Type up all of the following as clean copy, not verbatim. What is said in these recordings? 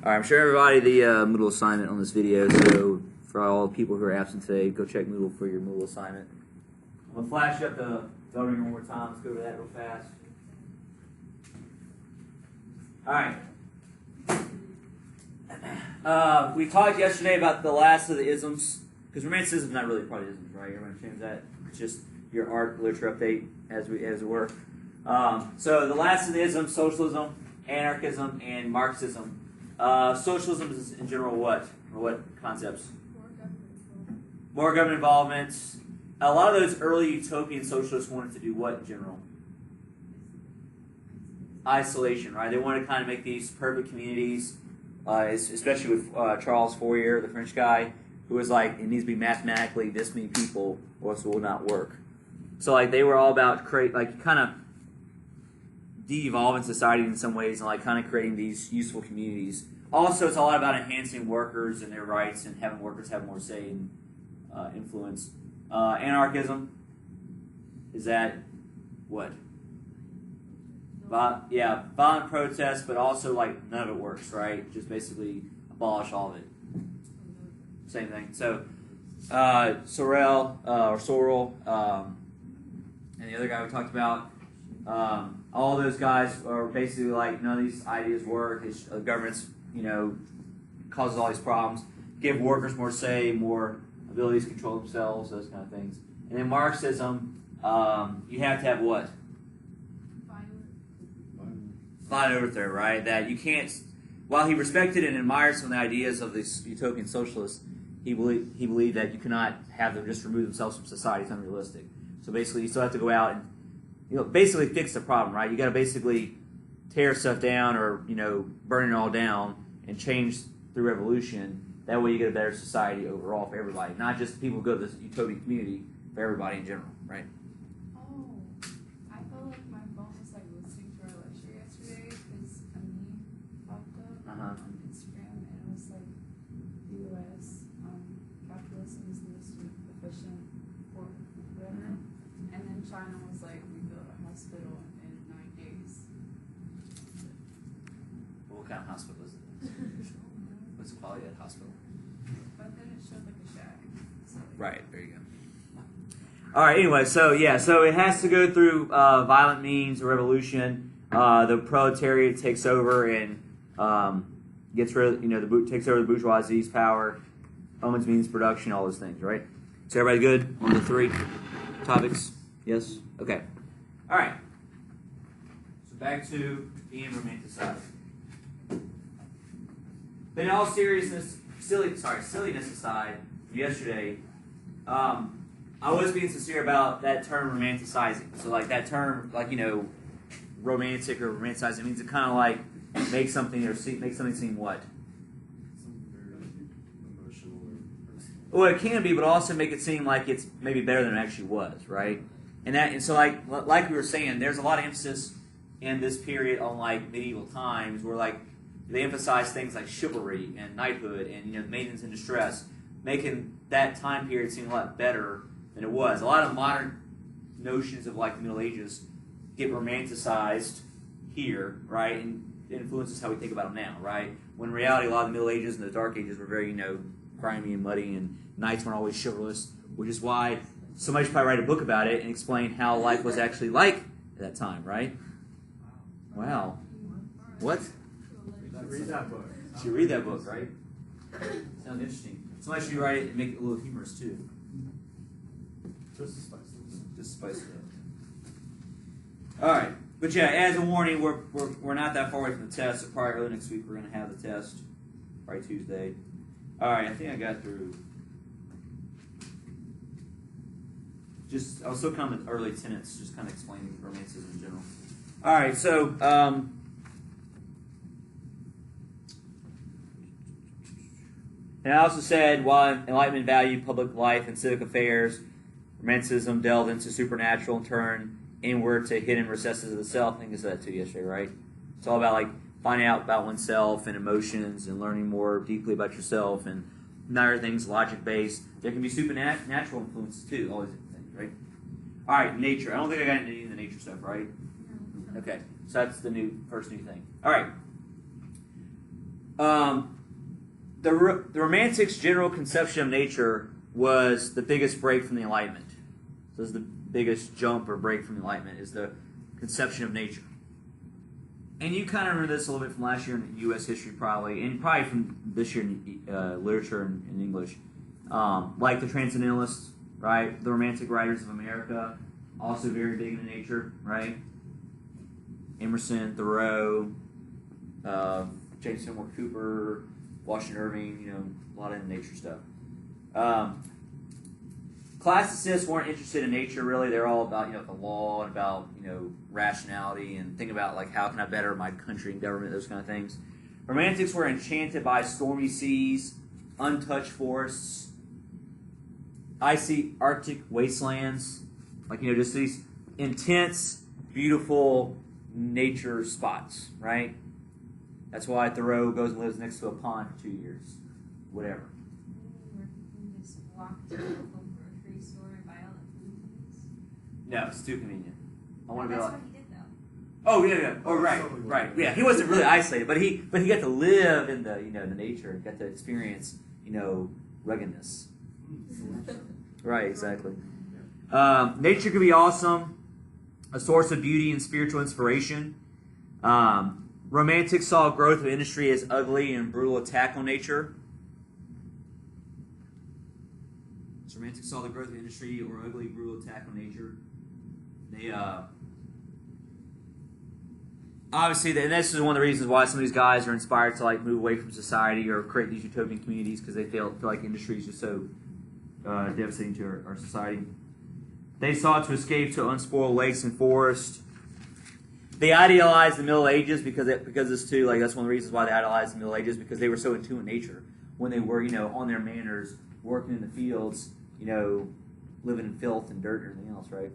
Alright, I'm showing everybody the Moodle assignment on this video, so for all the people who are absent today, go check Moodle for your Moodle assignment. I'm going to flash up the governing one more time. Let's go over that real fast. Alright. We talked yesterday about the last of the isms, because Romanticism is not really part of isms, right? Everyone understands that? It's just your art literature update as it were. So the last of the isms, socialism, anarchism, and Marxism. Socialism is in general what? Or what concepts? More government involvement. A lot of those early utopian socialists wanted to do what in general? Isolation, right? They wanted to kind of make these perfect communities, especially with Charles Fourier, the French guy, who was like, it needs to be mathematically this many people or else it will not work. So like they were all about kind of de-evolving society in some ways and like kind of creating these useful communities. Also, it's a lot about enhancing workers and their rights and having workers have more say and influence. Anarchism, is that what? Violent protest, but also like none of it works, right? Just basically abolish all of it. Same thing. So, Sorel, and the other guy we talked about, all those guys are basically like, none of these ideas work. The government's, causes all these problems. Give workers more say, more abilities to control themselves, those kind of things. And then Marxism, you have to have what? Violent overthrow, right? That you can't. While he respected and admired some of the ideas of these utopian socialists, he believed that you cannot have them just remove themselves from society. It's unrealistic. So basically, you still have to go out and basically fix the problem, right? You got to basically tear stuff down or burn it all down and change through revolution. That way, you get a better society overall for everybody, not just people who go to this utopian community, for everybody in general, right? Oh, I felt like my phone was like listening to our lecture yesterday because a meme popped up on Instagram and it was like the U.S. Capitalism is the most efficient or whatever, and then China was like, we built a hospital in 9 days. What kind of hospital is it? What's the quality of that hospital? But then it showed like a shack. So like, Right, there you go. All right, anyway, so it has to go through violent means, a revolution. The proletariat takes over and gets rid of, takes over the bourgeoisie's power. Omens means production, all those things, right? So everybody good on the three topics? Yes? Okay. All right. So back to being romanticized. But in all seriousness, silliness aside, yesterday, I was being sincere about that term romanticizing. So like that term, romantic or romanticizing means to kind of like make something seem what? Something very emotional or personal. Well, it can be, but also make it seem like it's maybe better than it actually was, right? And so like we were saying, there's a lot of emphasis in this period on like medieval times where like they emphasize things like chivalry and knighthood and maidens in distress, making that time period seem a lot better than it was. A lot of modern notions of like the Middle Ages get romanticized here, right? And it influences how we think about them now, right? When in reality, a lot of the Middle Ages and the Dark Ages were very, grimy and muddy, and knights weren't always chivalrous, which is why somebody should probably write a book about it and explain how life was actually like at that time, right? Wow. What? Read that book. You should read that book, right? Sounds interesting. Somebody should write it and make it a little humorous, too. Just to spice it. Just spice it up. All right. But yeah, as a warning, we're not that far away from the test, so probably early next week we're going to have the test. Probably Tuesday. All right, I think I got through. I was still kind of early tenets, just kind of explaining romanticism in general. All right, so and I also said, while Enlightenment valued public life and civic affairs, Romanticism delved into supernatural and turned inward to hidden recesses of the self. I think I said that too yesterday, right? It's all about like finding out about oneself and emotions and learning more deeply about yourself, and not everything's logic-based. There can be supernatural influences too, all these things, right? All right, nature. I don't think I got into any of the nature stuff, right? Okay, so that's the first new thing. All right. The Romantics' general conception of nature was the biggest break from the Enlightenment. So this is the biggest jump or break from the Enlightenment, is the conception of nature. And you kind of remember this a little bit from last year in U.S. history, probably, and probably from this year in literature and in English. Like the Transcendentalists, right? The Romantic writers of America, also very big into nature, right? Emerson, Thoreau, James Fenimore Cooper, Washington Irving, a lot of nature stuff. Classicists weren't interested in nature, really. They're all about, the law and about, rationality and think about, like, how can I better my country and government, those kind of things. Romantics were enchanted by stormy seas, untouched forests, icy Arctic wastelands, like, just these intense, beautiful nature spots, right? That's why Thoreau goes and lives next to a pond for 2 years. Whatever. You just walk to the local grocery store and buy all the food things. No, it's too convenient. I want to be That's like. what he did though. Oh yeah. Oh right. Yeah, he wasn't really isolated, but he got to live in the the nature and got to experience ruggedness. Right, exactly. Nature can be awesome, a source of beauty and spiritual inspiration. Romantics saw growth of industry as ugly and brutal attack on nature. So Romantics saw the growth of industry or ugly, brutal attack on nature. They obviously, and this is one of the reasons why some of these guys are inspired to move away from society or create these utopian communities, because they feel like industry is just so devastating to our society. They sought to escape to unspoiled lakes and forests. They idealized the Middle Ages because it's too that's one of the reasons why they idolized the Middle Ages, because they were so in tune with nature when they were on their manors, working in the fields, living in filth and dirt and everything else, right?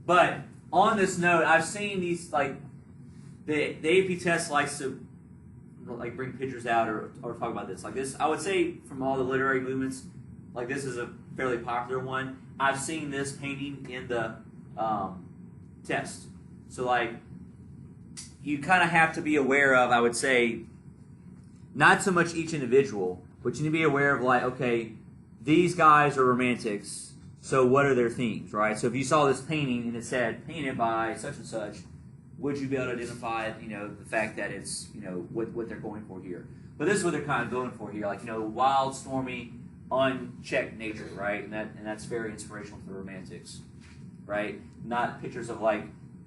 But on this note, I've seen these the AP test likes to bring pictures out or talk about this. Like this, I would say from all the literary movements, this is a fairly popular one. I've seen this painting in the test. So you kind of have to be aware of, I would say, not so much each individual, but you need to be aware of okay, these guys are romantics, so what are their themes, right? So if you saw this painting and it said painted by such and such, would you be able to identify, the fact that it's, what they're going for here? But this is what they're kind of going for here, wild, stormy, unchecked nature, right? And that's very inspirational for the Romantics, right? Not pictures of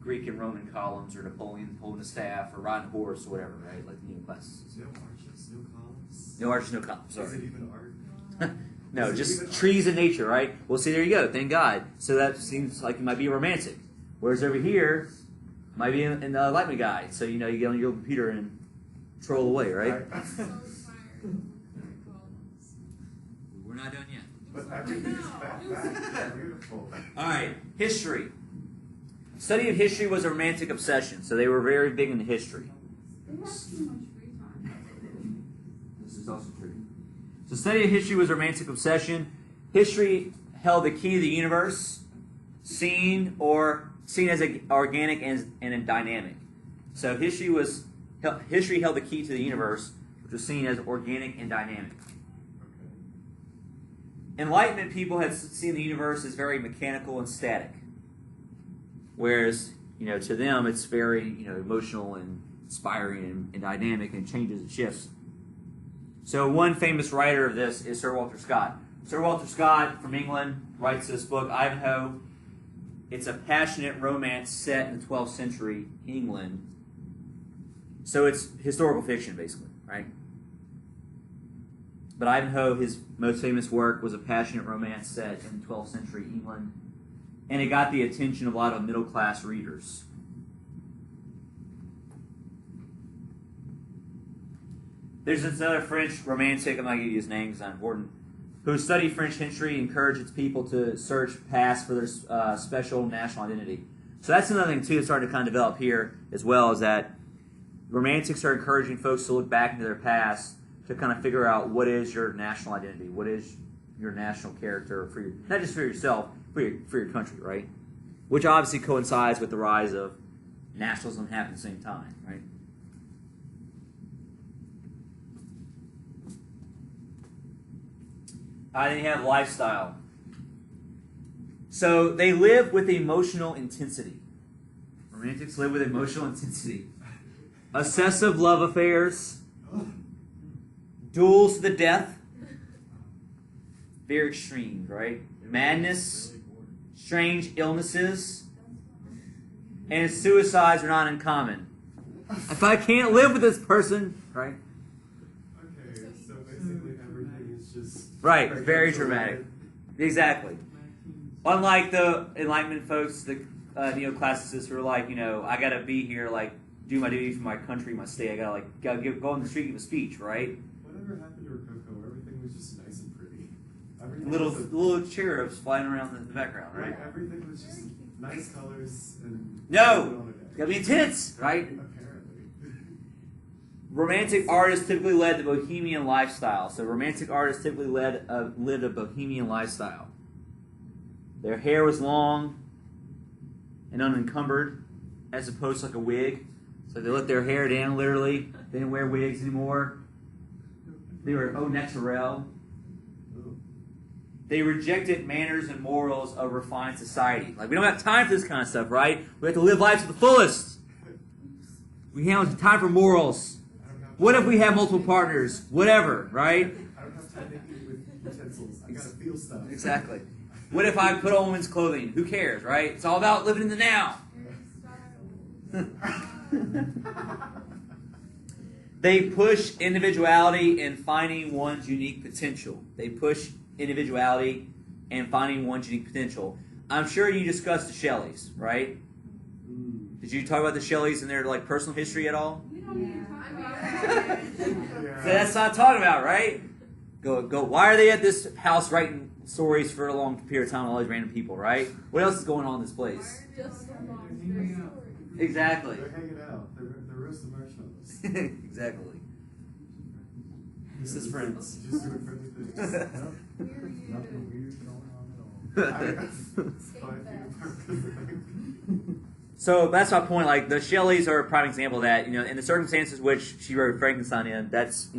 Greek and Roman columns or Napoleon holding a staff or riding a horse or whatever, right? Like the neoclassicists. No arches, no columns. No arches, no columns. Sorry. Is it even art? No, just trees and nature, right? Well, see, there you go. Thank God. So that seems like it might be romantic. Whereas over here, might be in the Enlightenment guide. So, you get on your computer and troll away, right? So inspired. We're not done yet. But everything's back. Beautiful. All right, history. Study of history was a romantic obsession, so they were very big into history. They have too much free time. This is also true. So study of history was a romantic obsession. History held the key to the universe, seen as organic and dynamic. So history held the key to the universe, which was seen as organic and dynamic. Enlightenment people had seen the universe as very mechanical and static, whereas to them it's very emotional and inspiring and dynamic and changes and shifts. So one famous writer of this is Sir Walter Scott. Sir Walter Scott from England writes this book, Ivanhoe. It's a passionate romance set in the 12th century England. So it's historical fiction, basically, right? But Ivanhoe, his most famous work, was a passionate romance set in 12th century England. And it got the attention of a lot of middle-class readers. There's another French romantic, I'm not going to give you his name because it's not important, who studied French history and encouraged its people to search past for their special national identity. So that's another thing, too, that's starting to kind of develop here as well, is that romantics are encouraging folks to look back into their past to kind of figure out what is your national identity, what is your national character, for not just for yourself, for your country, right? Which obviously coincides with the rise of nationalism happening at the same time, right? Then you have lifestyle. So they live with emotional intensity. Romantics live with emotional intensity. Obsessive love affairs. Duels to the death. Very extreme, right? Madness. Strange illnesses. And suicides are not uncommon. If I can't live with this person, right? Okay, so basically everything is just... Right, very dramatic. Exactly. Unlike the Enlightenment folks, the neoclassicists who are like, I gotta be here, like, do my duty for my country, my state. I gotta go on the street, give a speech, right? Whatever happened to Rococo, everything was just nice and pretty. Everything Little cherubs flying around in the background, right? Everything was just nice colors and... No! It's gotta be intense, right? Apparently. Romantic artists typically led the bohemian lifestyle. So romantic artists typically lived a bohemian lifestyle. Their hair was long and unencumbered, as opposed to like a wig. So they let their hair down, literally. They didn't wear wigs anymore. They were au naturel. They rejected manners and morals of refined society. Like, we don't have time for this kind of stuff, right? We have to live life to the fullest. We have time for morals. What if we have multiple partners? Whatever, right? I don't have time to eat with utensils. I gotta feel stuff. Exactly. What if I put on women's clothing? Who cares, right? It's all about living in the now. They push individuality and finding one's unique potential. They push individuality and finding one's unique potential. I'm sure you discussed the Shelleys, right? Did you talk about the Shelleys and their like personal history at all? We don't even talk about it. So that's not talking about, right? Go. Why are they at this house writing stories for a long period of time with all these random people, right? What else is going on in this place? Just so long. Exactly. They're hanging out. They're roasting marshmallows. Exactly. This is friends. Just doing friendly things. Nothing weird going on at all. 5 feet apart. So that's my point. Like the Shelleys are a prime example of that. In the circumstances which she wrote Frankenstein in, that's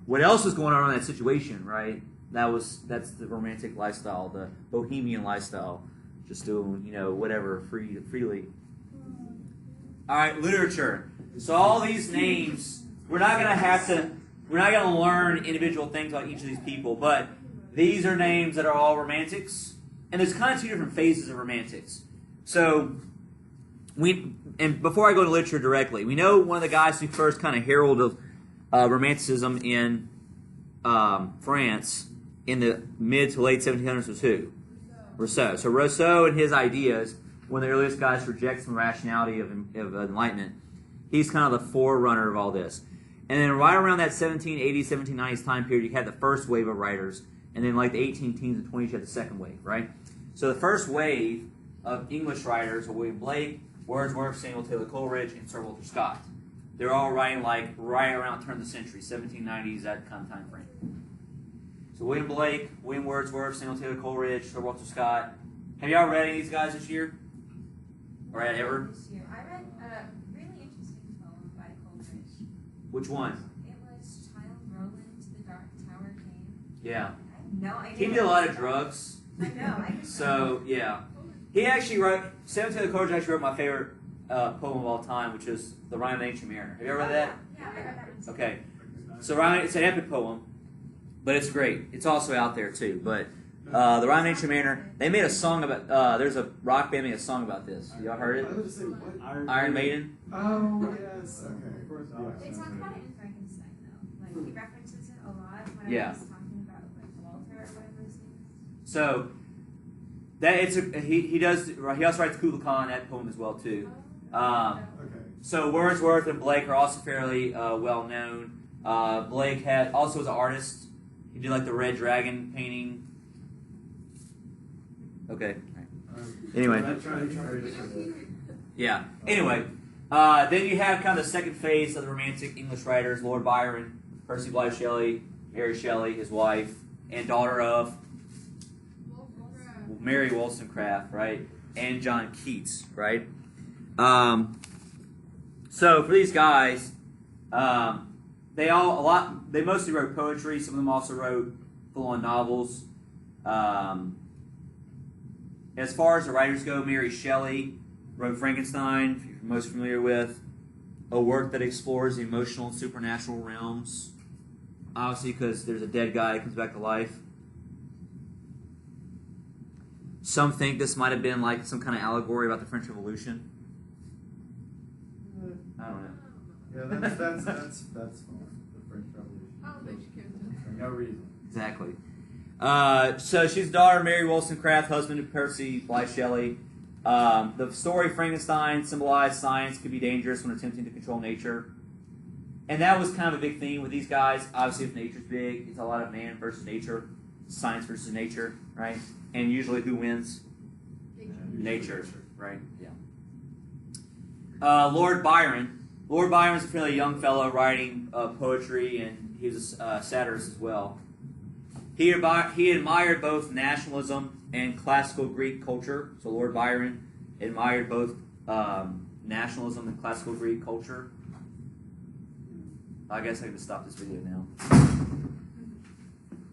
what else was going on in that situation, right? That's the romantic lifestyle, the bohemian lifestyle, just doing whatever freely. All right, literature. So all these names, we're not gonna learn individual things about each of these people, but these are names that are all romantics, and there's kind of two different phases of romantics. So before I go to literature directly, we know one of the guys who first kind of heralded romanticism in France in the mid to late 1700s was who? Rousseau. So Rousseau and his ideas, one of the earliest guys to reject some rationality of Enlightenment, he's kind of the forerunner of all this. And then right around that 1780s, 1790s time period, you had the first wave of writers, and then like the 18 teens and 20s, you had the second wave, right? So the first wave of English writers are William Blake, Wordsworth, Samuel Taylor Coleridge, and Sir Walter Scott. They're all writing like right around the turn of the century, 1790s, that kind of time frame. So William Blake, William Wordsworth, Samuel Taylor Coleridge, Sir Walter Scott. Have y'all read any of these guys this year? Or read ever? This year, I read a really interesting poem by Coleridge. Which one? It was Child Roland to the Dark Tower Came. Yeah. I have no idea. He did a lot of drugs. I know. I just So, yeah. He actually wrote, Samuel Taylor Coleridge actually wrote my favorite poem of all time, which is The Rhyme of the Ancient Mariner. Have you ever read that? Yeah, I read that. Okay. So it's an epic poem, but it's great. It's also out there too. But The Rhyme of the Ancient Mariner, they made a song about, there's a rock band made a song about this. Y'all heard I it? was just saying, what? Iron Maiden? Oh, yes. Okay. Of course, They talk about it in Frankenstein, though. Like, he references it a lot when Yeah. I was talking about, like, Walter or whatever his name is. So, he also writes Kubla Khan, that poem as well too. Okay. So Wordsworth and Blake are also fairly well known. Blake also was an artist. He did like the Red Dragon painting. Okay. Anyway. Yeah. Anyway, then you have kind of the second phase of the Romantic English writers: Lord Byron, Percy Bysshe Shelley, Mary Shelley, his wife, and daughter of Mary Wollstonecraft, right, and John Keats, right. So for these guys, they mostly wrote poetry. Some of them also wrote full-on novels. As far as the writers go, Mary Shelley wrote Frankenstein, if you're most familiar with, a work that explores the emotional and supernatural realms. Obviously, because there's a dead guy that comes back to life. Some think this might have been like some kind of allegory about the French Revolution. I don't know. Yeah, that's fine. The French Revolution. I don't think she cares. For no reason. Exactly. So she's the daughter of Mary Wollstonecraft, husband of Percy Bysshe Shelley. The story Frankenstein symbolized science could be dangerous when attempting to control nature. And that was kind of a big theme with these guys. Obviously, if nature's big, it's a lot of man versus nature, science versus nature, right? And usually who wins? Nature, right? Yeah. Lord Byron. Lord Byron was a fairly young fellow writing poetry, and he was a satirist as well. He admired both nationalism and classical Greek culture. So Lord Byron admired both nationalism and classical Greek culture. I guess I can stop this video now.